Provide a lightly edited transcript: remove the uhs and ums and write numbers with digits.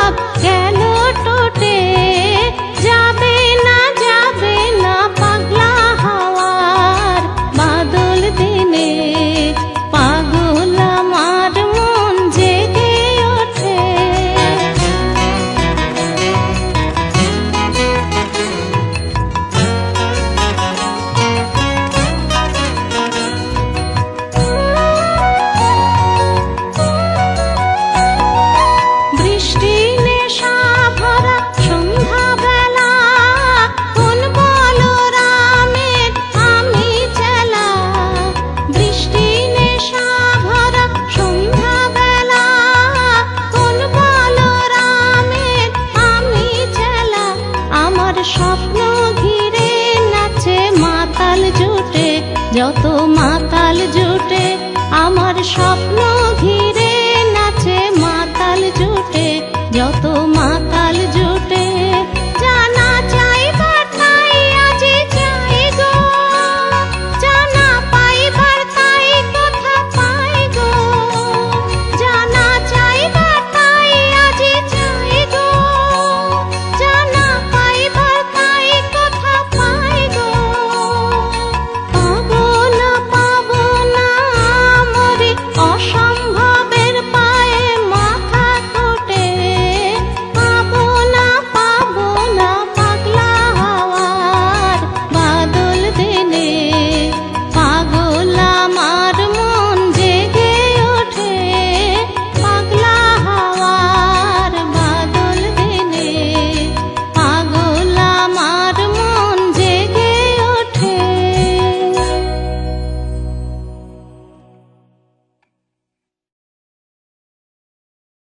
সব গেল টোটে, যাবে না পাগলা হাওয়ার বাদল দিনে, পাগল আমার মন জেগে ওঠে। বৃষ্টি নেশা ভরা সন্ধ্যাবেলা, কোন বলরামের আমি চেলা। বৃষ্টি নেশা ভরা সন্ধ্যাবেলা, কোন বলরামের আমি চেলা। আমার স্বপ্ন ঘিরে নাচে মাতাল জুটে, যত মাতাল জুটে আমার স্বপ্ন